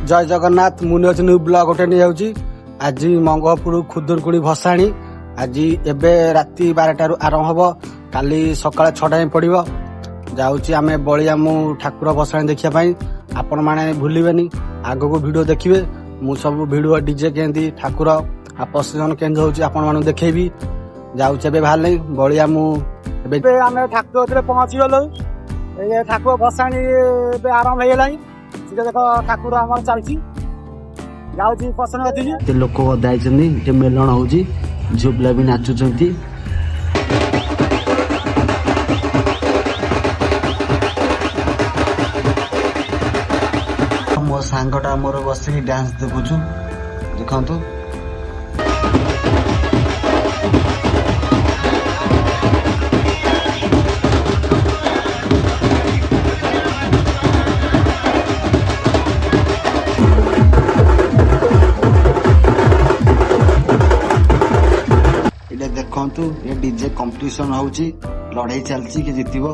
जय जगन्नाथ मुनि new blog गोटे नहीं जाऊँगी आज मंगपुर खुदुरकुणी भसाणी आज एबे राति 12 आरंभ हम काली सकाळ 6 पड़ो जाऊँगी आम बलियामु ठाकुर भसाणी देखापी आपण मैंने भूलबेनि आग को भिड देखिए मु सब भिड डीजे केंदी ठाकुर प्रसेसन केंद्र होची आपण मानु देखैबी जाऊँचे बाहर नहीं बलियामु आम ठाकुर पहुंची गलु ठाकुर भसाणी आरंभ हो देख ठाकुर आम चलती जाऊँगी पसंद लोक गदाई मेलन हो झील पिला भी नाचुंट मो सांगटा मोर बस डांस देखुचु देखु देखु ये डीजे कंपटीशन होची लड़ाई चलती कि जीतबो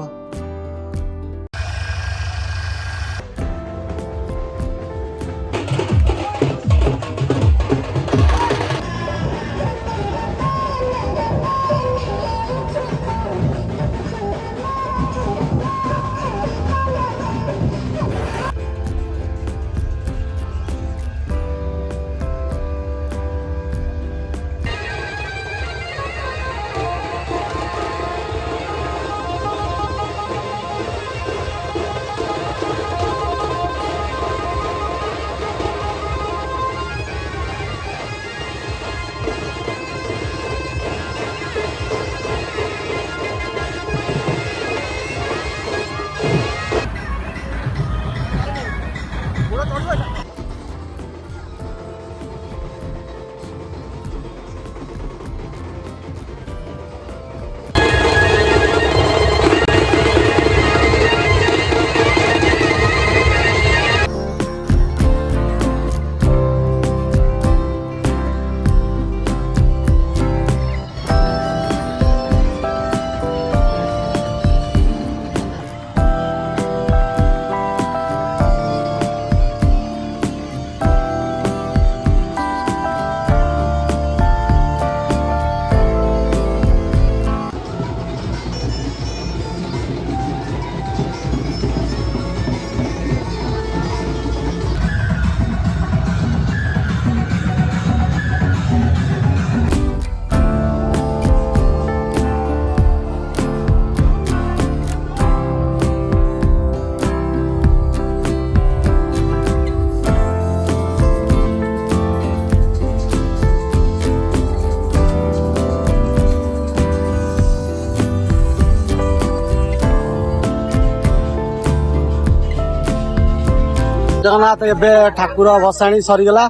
जगन्नाथ एबे ठाकुर भसाणी सरीगला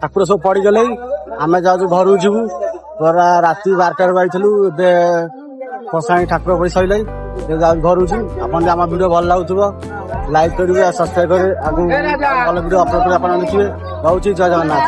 ठाकुर सब पड़गले आम जाऊ घर जीवु पूरा राति 12 बैठलु ए भसाणी ठाकुर पड़ी सर घर आप वीडियो भल लगुव लाइक करेंगे सब्सक्राइब करेंगे आगे भल वीडियो अपलोड कर देखिए रोचे जय जगन्नाथ।